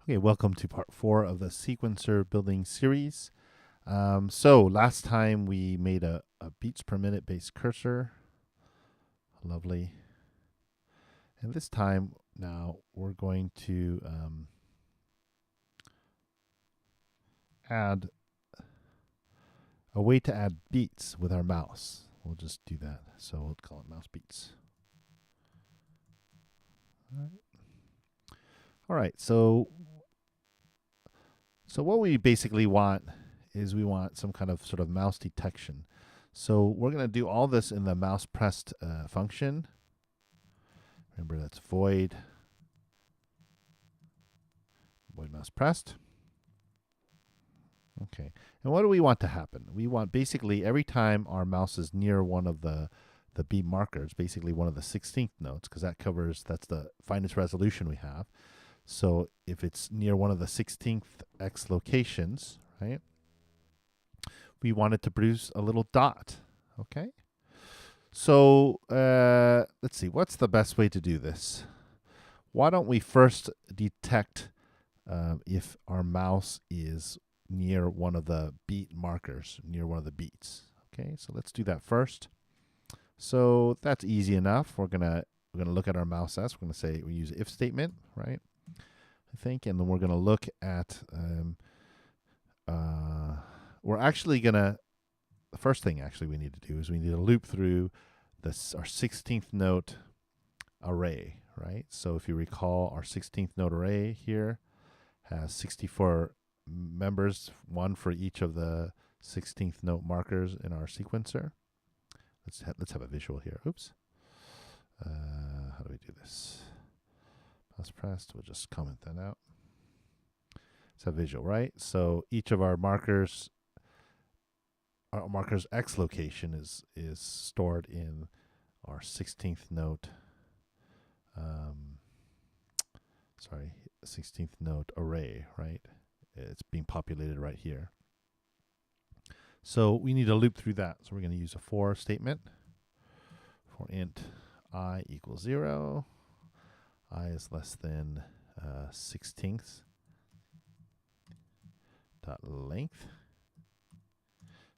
Okay, welcome to part 4 of the sequencer building series. So last time we made a beats per minute based cursor. Lovely. And this time now we're going to add a way to add beats with our mouse. We'll just do that. So we'll call it mouse beats. All right. So what we basically want is we want some kind of sort of mouse detection. So we're going to do all this in the mouse pressed function. Remember, that's void mouse pressed. Okay. And what do we want to happen? We want basically every time our mouse is near one of the beat markers, basically one of the 16th notes, because that's the finest resolution we have. So if it's near one of the 16th X locations, right, we want it to produce a little dot. Okay. So let's see, what's the best way to do this? Why don't we first detect if our mouse is near one of the beat markers, near one of the beats. Okay, so let's do that first. So that's easy enough. We're gonna look at our mouse S. We're gonna say we use if statement, right? I think, and then we're gonna look at. We're actually gonna. The first thing actually we need to do is we need to loop through our 16th note array, right? So if you recall, our 16th note array here has 64 members, one for each of the 16th note markers in our sequencer. Let's have a visual here. Oops. How do we do this? Mouse pressed. We'll just comment that out. It's a visual, right? So each of our markers X location is stored in our 16th note. 16th note array, right? It's being populated right here. So we need to loop through that. So we're going to use a for statement for int I equals 0. I is less than 16th dot length.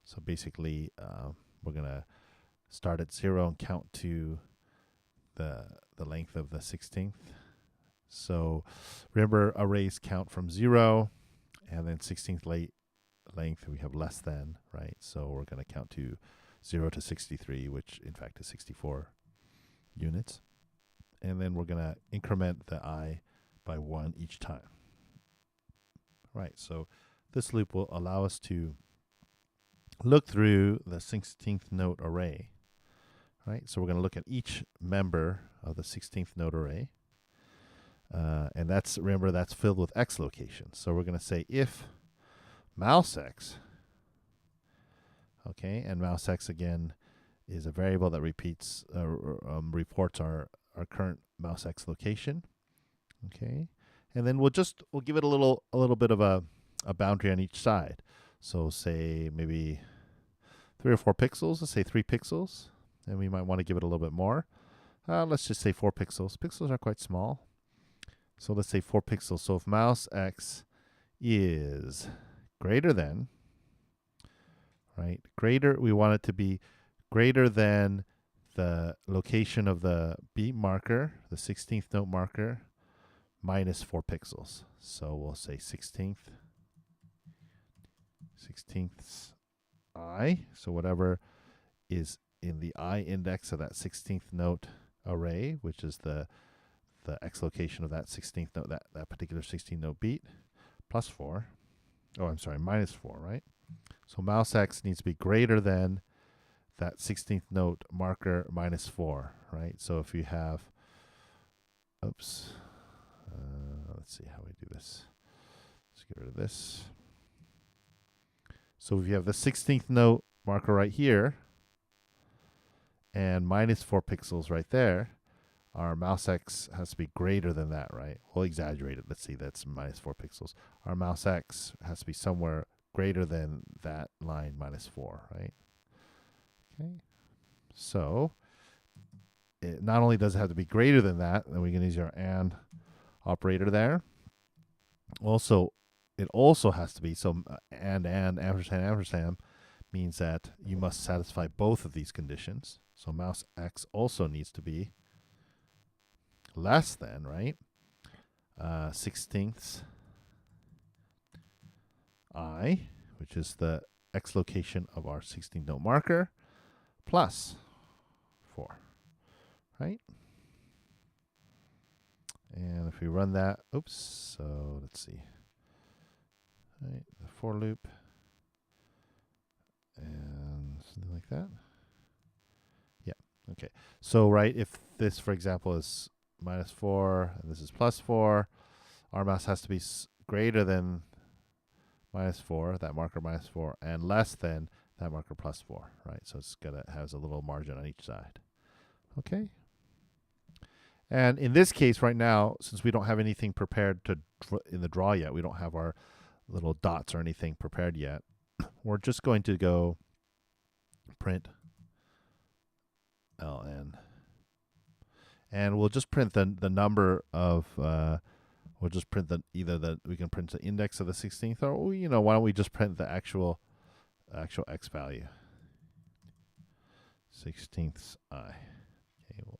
So basically, we're going to start at 0 and count to the length of the 16th. So remember, arrays count from 0, and then 16th length we have less than, right? So we're going to count to 0 to 63, which in fact is 64 units. And then we're going to increment the I by 1 each time. Right, so this loop will allow us to look through the 16th note array, right? So we're going to look at each member of the 16th note array. And remember, that's filled with X locations. So we're going to say if mouse X, okay, and mouse X again is a variable that reports our current mouse X location, okay, and then we'll give it a little bit of a boundary on each side. So say maybe 3 or 4 pixels. Let's say 3 pixels, and we might want to give it a little bit more. Let's just say 4 pixels. Pixels are quite small. So let's say 4 pixels. So if mouse X is greater than, right? We want it to be greater than the location of the beat marker, the 16th note marker, minus 4 pixels. So we'll say 16th I. So whatever is in the I index of that 16th note array, which is the X location of that 16th note, that particular 16th note beat, plus 4. Oh, I'm sorry, minus 4, right? So mouse X needs to be greater than that 16th note marker minus 4, right? So if you have, let's see how we do this. Let's get rid of this. So if you have the 16th note marker right here and minus 4 pixels right there, our mouse X has to be greater than that, right? We'll exaggerate it. Let's see, that's minus 4 pixels. Our mouse X has to be somewhere greater than that line minus 4, right? Okay. So it not only does it have to be greater than that, then we can use our AND operator there. Also, it also has to be, so and ampersand means that you must satisfy both of these conditions. So mouse x also needs to be less than, right? 16ths I, which is the x location of our 16th note marker, plus 4, right? And if we run that, oops, so let's see. Right, the for loop, and something like that. Yeah, okay. So, right, if this, for example, is -4, and this is +4, our mouse has to be greater than -4, that marker -4, and less than that marker +4, right? So it's has a little margin on each side. Okay. And in this case right now, since we don't have anything prepared to in the draw yet, we don't have our little dots or anything prepared yet, we're just going to go print ln. And we'll just print the number of, we'll just print we can print the index of the 16th, or, why don't we just print the actual x value? 16ths I. Okay, we'll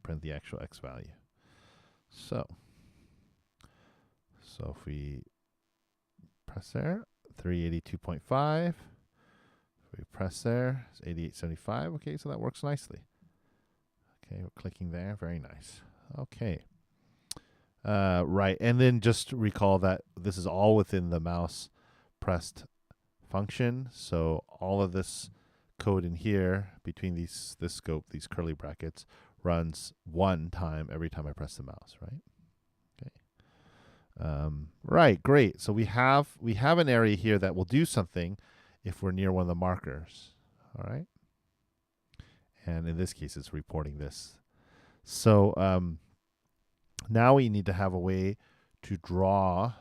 print the actual x value. So if we press there, 382.5. If we press there, it's 8875. Okay, so that works nicely. Okay, we're clicking there. Very nice. Okay. Right, and then just recall that this is all within the mouse pressed function. So all of this code in here between this scope, these curly brackets, runs one time every time I press the mouse, right? Okay. Right, great. So we have an area here that will do something if we're near one of the markers. All right. And in this case, it's reporting this. So now we need to have a way to draw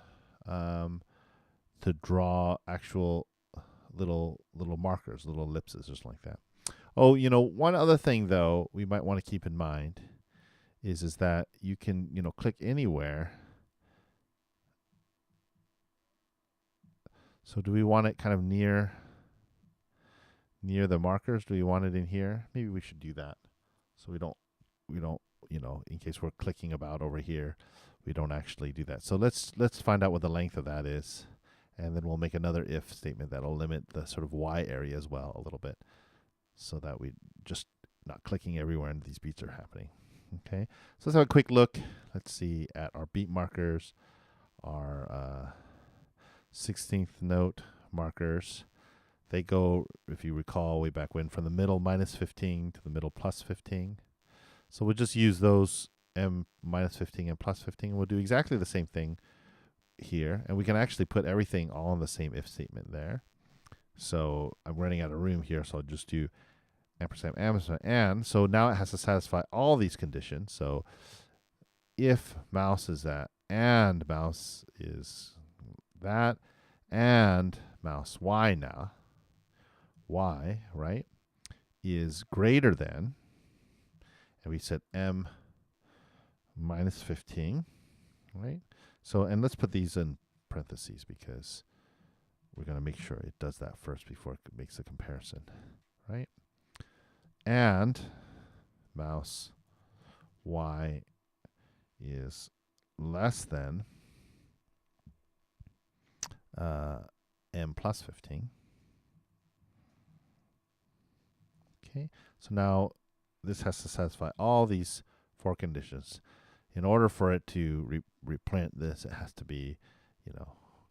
actual little markers, little ellipses, just like that. Oh, one other thing though we might want to keep in mind is that you can click anywhere. So do we want it kind of near the markers? Do we want it in here? Maybe we should do that, so we don't in case we're clicking about over here, we don't actually do that. So let's find out what the length of that is, and then we'll make another if statement that'll limit the sort of y area as well a little bit, so that we just not clicking everywhere and these beats are happening. Okay, so let's have a quick look. Let's see at our beat markers, our 16th note markers. They go, if you recall way back when, from the middle -15 to the middle +15. So we'll just use those m -15 and +15, and we'll do exactly the same thing here. And we can actually put everything all in the same if statement there. So I'm running out of room here, so I'll just do ampersand, and. So now it has to satisfy all these conditions. So if mouse is that, and mouse is that, and mouse y now, y, right, is greater than, and we set m -15, right? So, and let's put these in parentheses because we're going to make sure it does that first before it makes the comparison, right? And mouse y is less than m +15. Okay, so now this has to satisfy all these 4 conditions. In order for it to reprint this, it has to be,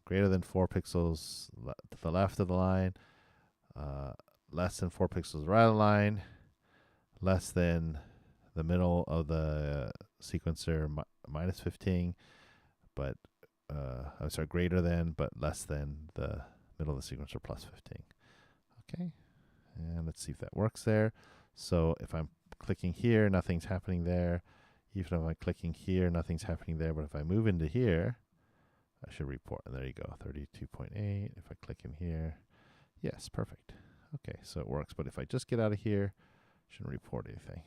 greater than 4 pixels to the left of the line, less than 4 pixels to the right of the line, less than the middle of the sequencer -15, but I'm sorry, greater than, but less than the middle of the sequencer +15. Okay, and let's see if that works there. So if I'm clicking here, nothing's happening there. Even if I'm clicking here, nothing's happening there. But if I move into here, I should report. And there you go, 32.8. If I click in here, yes, perfect. Okay, so it works. But if I just get out of here, I shouldn't report anything.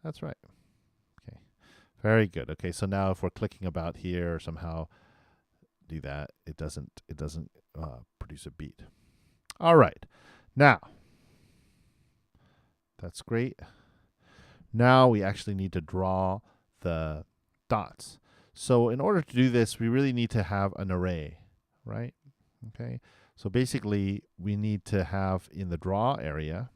That's right. Okay, very good. Okay, so now if we're clicking about here or somehow do that, it doesn't produce a beat. All right, now that's great. Now we actually need to draw the dots. So in order to do this, we really need to have an array, right? Okay. So basically, we need to have in the draw area.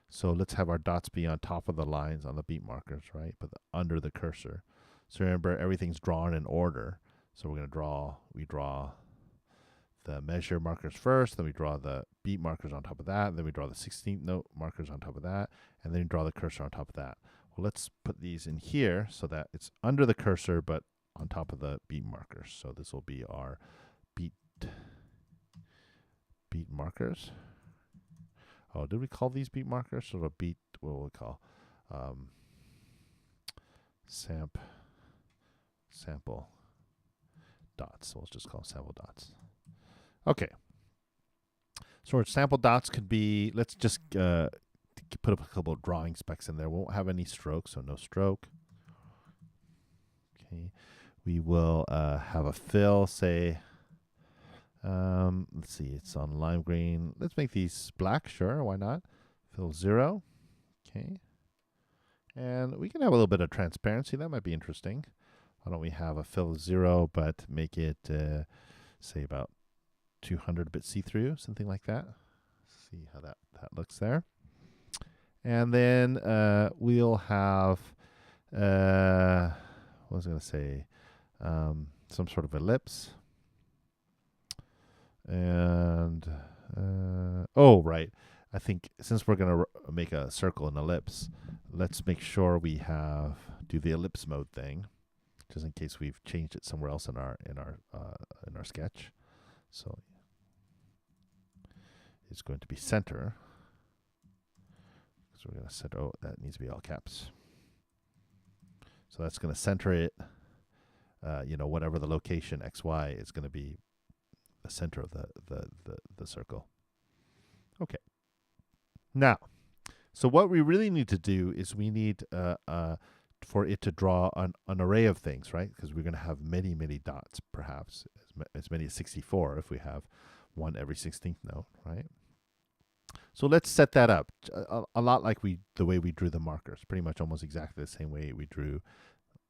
So let's have our dots be on top of the lines on the beat markers, right? But under the cursor. So remember, everything's drawn in order. So we're going to we draw the measure markers first, then we draw the beat markers on top of that, then we draw the 16th note markers on top of that, and then we draw the cursor on top of that. Well, let's put these in here so that it's under the cursor, but on top of the beat markers. So this will be our beat markers. Oh, did we call these beat markers? So a beat, what will we call? Sample dots. So let's just call them sample dots. Okay. So our sample dots could be, let's just put up a couple of drawing specs in there. Won't have any stroke, so no stroke. Okay. We will have a fill, say, let's see, it's on lime green. Let's make these black, sure, why not? Fill 0. Okay. And we can have a little bit of transparency. That might be interesting. Why don't we have a fill 0, but make it, say, about 200 bit see-through, something like that. See how that looks there. And then we'll have, what was I going to say, some sort of ellipse. And, oh, right. I think since we're going to make a circle and ellipse, let's make sure we do the ellipse mode thing, just in case we've changed it somewhere else in our sketch. So it's going to be center. So we're going to set, oh, that needs to be all caps. So that's going to center it, whatever the location XY is going to be the center of the circle. Okay. Now, so what we really need to do is we need for it to draw an array of things, right? Because we're going to have many, many dots, perhaps as many as 64 if we have one every 16th note, right? So let's set that up a lot like the way we drew the markers, pretty much almost exactly the same way we drew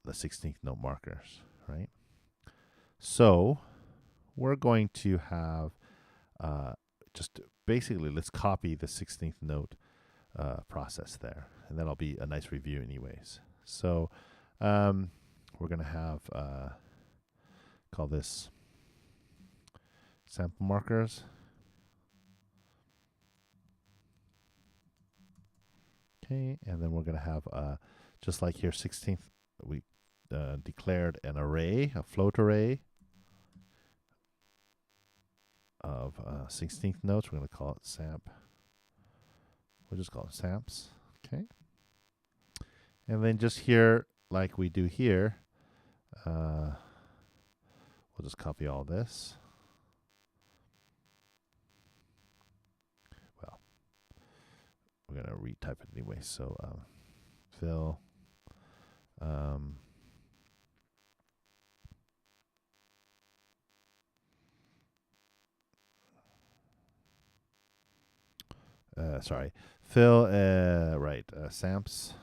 the 16th note markers, right? So we're going to have just basically, let's copy the 16th note process there, and that'll be a nice review anyways. So we're going to have, call this sample markers. Okay, and then we're going to have, just like here, 16th, we declared an array, a float array of 16th notes. We're going to call it samp. We'll just call it samps. Okay. And then just here, like we do here, we'll just copy all this. Well, we're going to retype it anyway. So fill. Sorry, fill, right, samps,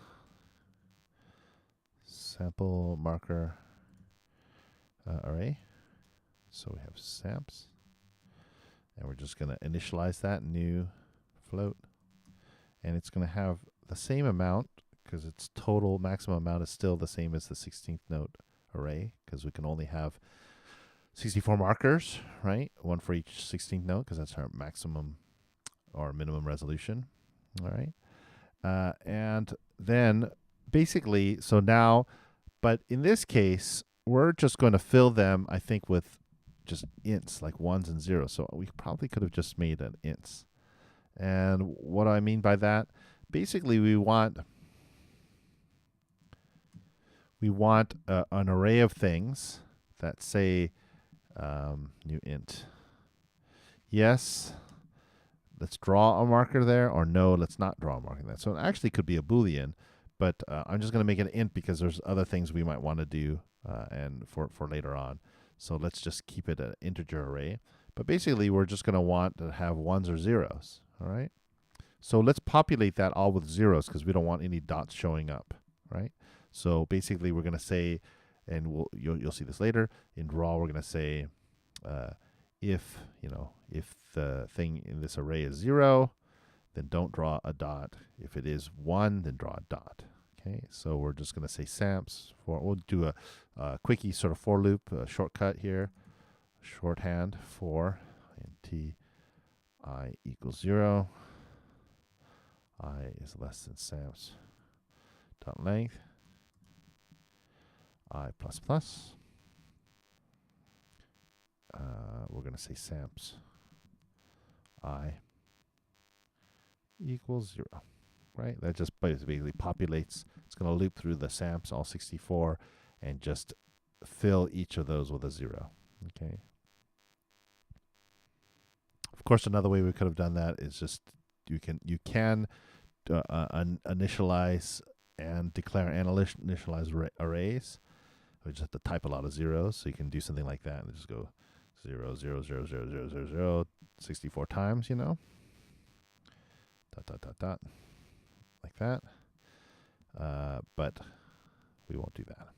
sample marker array. So we have samps, and we're just going to initialize that new float, and it's going to have the same amount because its total maximum amount is still the same as the 16th note array, because we can only have 64 markers, right? One for each 16th note, because that's our maximum or minimum resolution. All right. And then basically, so now, but in this case, we're just going to fill them, I think, with just ints, like ones and zeros. So we probably could have just made an ints. And what do I mean by that? Basically, we want an array of things that say new int. Yes, let's draw a marker there, or no, let's not draw a marker there. So it actually could be a Boolean, but I'm just going to make it an int because there's other things we might want to do and for later on. So let's just keep it an integer array. But basically, we're just going to want to have ones or zeros. All right. So let's populate that all with zeros because we don't want any dots showing up. Right. So basically, we're going to say, and you'll see this later in draw. We're going to say if the thing in this array is 0, then don't draw a dot. If it is 1, then draw a dot. Okay, so we're just going to say samps for. We'll do a quickie sort of for loop, a shortcut here, shorthand for t I equals 0. I is less than samps dot length I plus plus. We're going to say samps I equals 0. Right? That just basically populates. It's going to loop through the samps, all 64, and just fill each of those with a 0. Okay. Of course, another way we could have done that is just you can initialize and declare initialize arrays. We just have to type a lot of zeros, so you can do something like that and just go 0, 0, 0, 0, 0, 0, 0, 64 times, dot, dot, dot, dot, like that. But we won't do that.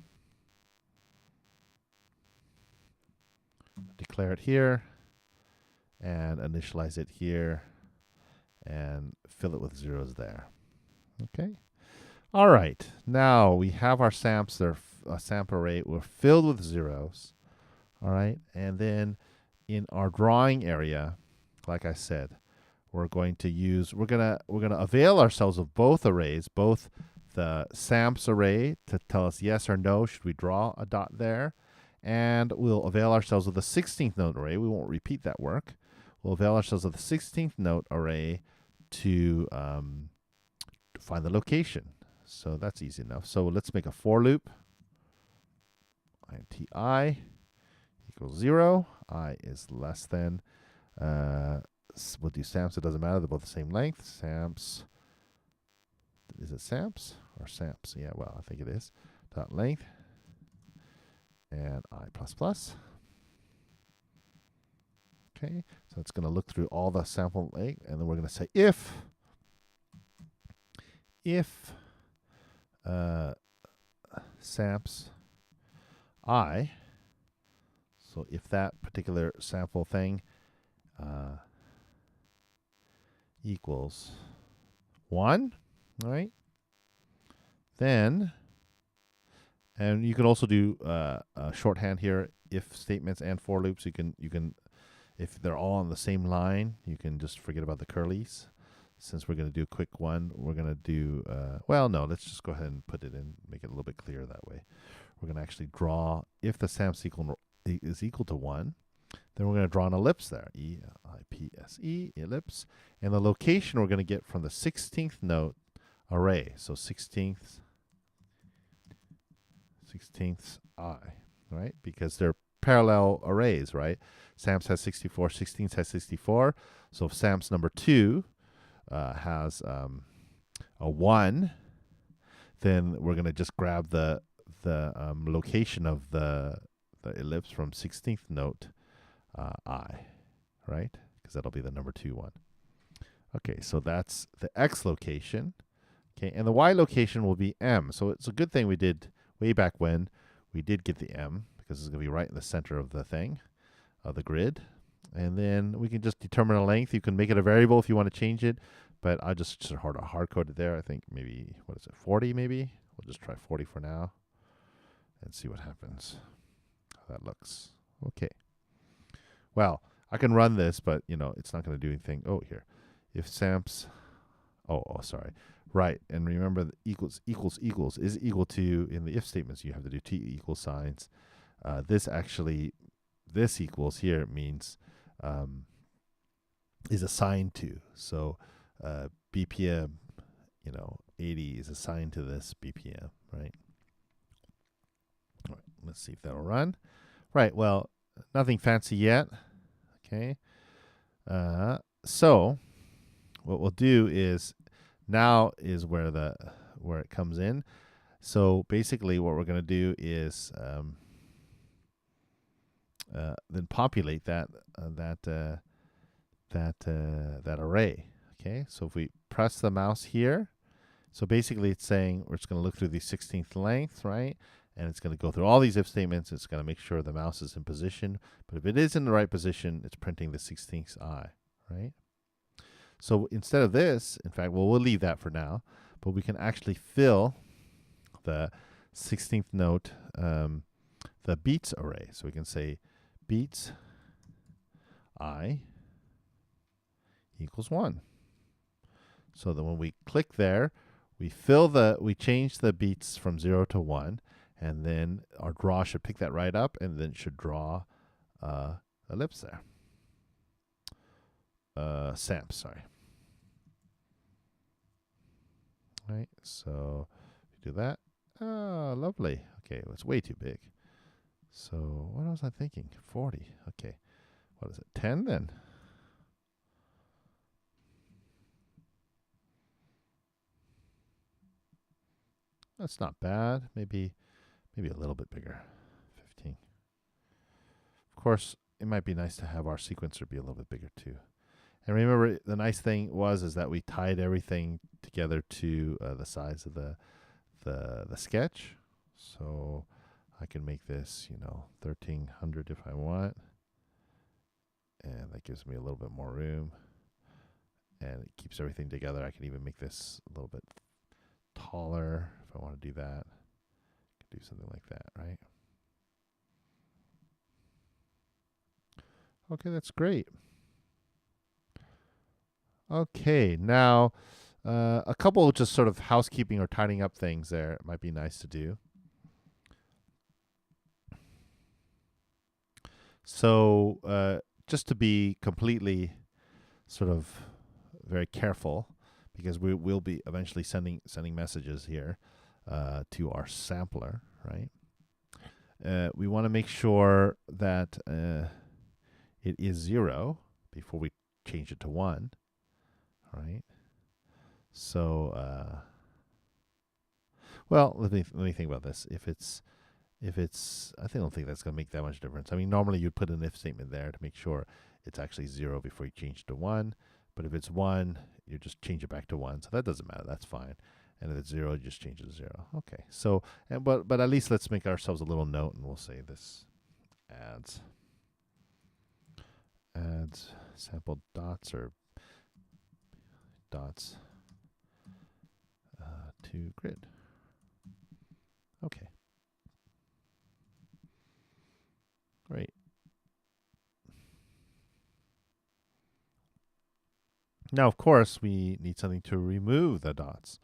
Declare it here and initialize it here and fill it with zeros there. Okay. All right. Now we have our samps. They're a samp array. We're filled with zeros. All right. And then in our drawing area, like I said, we're going to avail ourselves of both arrays, both the samps array to tell us yes or no, should we draw a dot there, and we'll avail ourselves of the 16th note array. We won't repeat that work. We'll avail ourselves of the 16th note array to find the location. So that's easy enough. So let's make a for loop. Int I equals 0. I is less than. We'll do samps. It doesn't matter. They're both the same length. Samps. Is it samps or samps? Yeah, well, I think it is. Dot length. And I plus plus. Okay, so it's going to look through all the sample length, and then we're going to say if samps I, so if that particular sample thing equals 1, all right, then, and you can also do shorthand here, if statements and for loops. You can, if they're all on the same line, you can just forget about the curlies. Since we're going to do a quick one, we're going to do, well, no, let's just go ahead and put it in, make it a little bit clearer that way. We're going to actually draw, if the samps is equal to 1, then we're going to draw an ellipse there, E-I-P-S-E, ellipse, and the location we're going to get from the 16th note array. So 16th I, right? Because they're parallel arrays, right? Samps has 64, 16th has 64. So if samps number 2 has a 1, then we're going to just grab the location of the ellipse from 16th note I, right? Because that'll be the number 2 one. Okay, so that's the X location. Okay, and the Y location will be M. So it's a good thing we did way back when we did get the M, because it's going to be right in the center of the thing, of the grid. And then we can just determine a length. You can make it a variable if you want to change it, but I'll just sort of hard code it there. I think maybe, 40 maybe? We'll just try 40 for now and see what happens, how that looks. Okay. Well, I can run this, but, it's not going to do anything. Oh, here. If samps, sorry. Right, and remember the equals is equal to, in the if statements, you have to do t equals signs. This equals here means is assigned to. So BPM, 80 is assigned to this BPM, right? All right, let's see if that'll run. Right, well, nothing fancy yet. Okay. So what we'll do is, now is where it comes in. So basically what we're going to do is then populate that array. Okay, so if we press the mouse here, so basically it's saying we're just going to look through the 16th length, right? And it's going to go through all these if statements. It's going to make sure the mouse is in position. But if it is in the right position, it's printing the 16th I, right? So instead of this, in fact, well, we'll leave that for now. But we can actually fill the 16th note, the beats array. So we can say beats I equals 1. So that when we click there, we change the beats from 0 to 1, and then our draw should pick that right up, and then should draw ellipse there. Samps, sorry. Right, so we do that. Oh, lovely. Okay, well, it's way too big. So what was I thinking? 40. Okay, what is it? 10 then? That's not bad. Maybe a little bit bigger. 15. Of course, it might be nice to have our sequencer be a little bit bigger too. And remember, the nice thing is that we tied everything together to the size of the sketch. So I can make this, 1300 if I want. And that gives me a little bit more room. And it keeps everything together. I can even make this a little bit taller if I want to do that. I can do something like that, right? Okay, that's great. Okay, now a couple just sort of housekeeping or tidying up things there. It might be nice to do. So just to be completely sort of very careful, because we will be eventually sending messages here to our sampler, right? We want to make sure that it is 0 before we change it to 1, right? So, well, let me think about this. If it's, I don't think that's going to make that much difference. I mean, normally you'd put an if statement there to make sure it's actually 0 before you change it to 1. But if it's 1, you just change it back to 1. So that doesn't matter. That's fine. And if it's 0, you just change it to 0. Okay. So, but at least let's make ourselves a little note, and we'll say this adds sample dots or dots to grid. Okay. Great. Now, of course, we need something to remove the dots.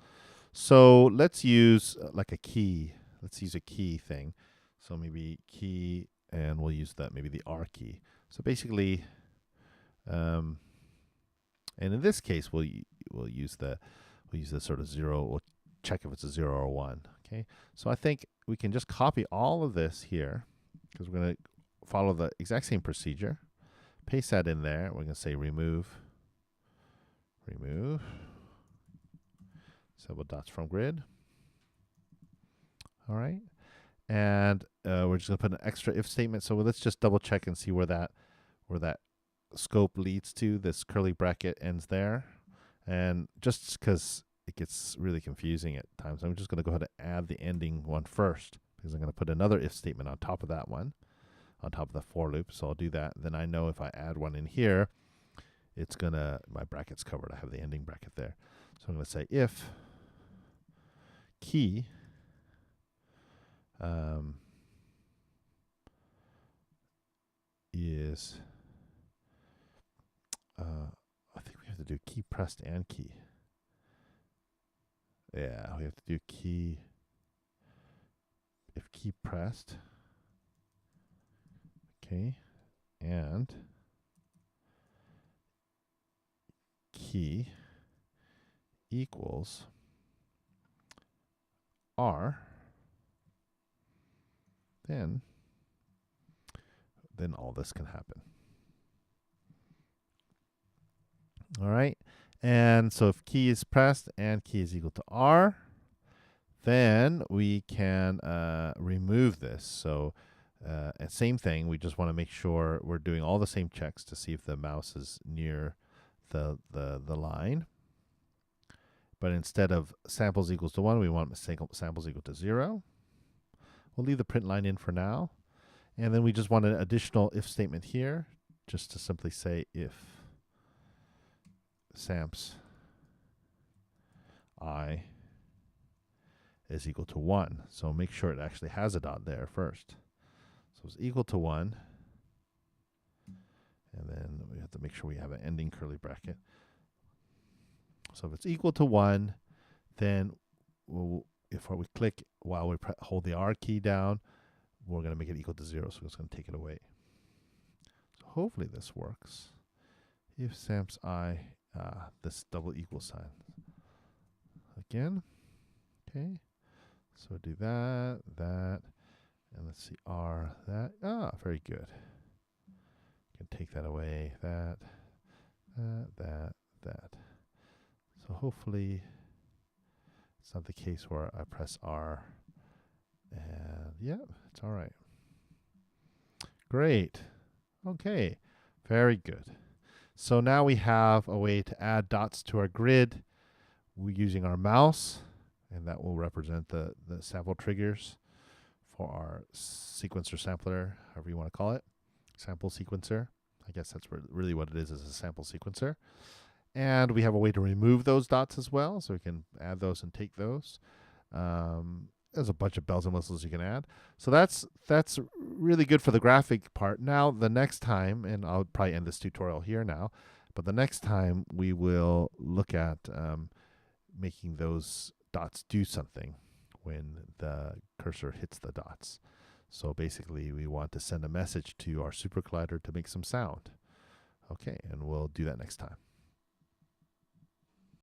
So let's use like a key. Let's use a key thing. So maybe key, and we'll use maybe the R key. So basically, and in this case, we'll use the sort of 0. We'll check if it's a 0 or 1. Okay. So I think we can just copy all of this here, because we're going to follow the exact same procedure. Paste that in there. We're going to say remove several dots from grid. All right. And we're just going to put an extra if statement. So let's just double check and see where that scope leads to. This curly bracket ends there. And just because it gets really confusing at times, I'm just going to go ahead and add the ending one first, because I'm going to put another if statement on top of that one, on top of the for loop. So I'll do that. Then I know if I add one in here, it's going to, my bracket's covered. I have the ending bracket there. So I'm going to say if key is, I think we have to do key pressed and key. Yeah, we have to do key, if key pressed, okay, and key equals R, then all this can happen. All right. And so if key is pressed and key is equal to R, then we can remove this. So And same thing, we just want to make sure we're doing all the same checks to see if the mouse is near the line. But instead of samples equals to 1, we want samples equal to 0. We'll leave the print line in for now. And then we just want an additional if statement here, just to simply say if samps I is equal to 1. So make sure it actually has a dot there first. So it's equal to 1. And then we have to make sure we have an ending curly bracket. So if it's equal to 1, then if we click while we hold the R key down, we're going to make it equal to 0, so it's going to take it away. So hopefully this works. If samps I, this double equal sign. Again, okay. So do that, and let's see, R, that. Very good. You can take that away, that. So hopefully it's not the case where I press R and yeah, it's all right. Great. Okay, very good. So now we have a way to add dots to our grid. We're using our mouse, and that will represent the sample triggers for our sequencer sampler, however you want to call it, sample sequencer. I guess that's really what it is a sample sequencer. And we have a way to remove those dots as well, so we can add those and take those. There's a bunch of bells and whistles you can add. So that's really good for the graphic part. Now, the next time, and I'll probably end this tutorial here now, but the next time we will look at making those dots do something when the cursor hits the dots. So basically, we want to send a message to our super collider to make some sound. Okay, and we'll do that next time.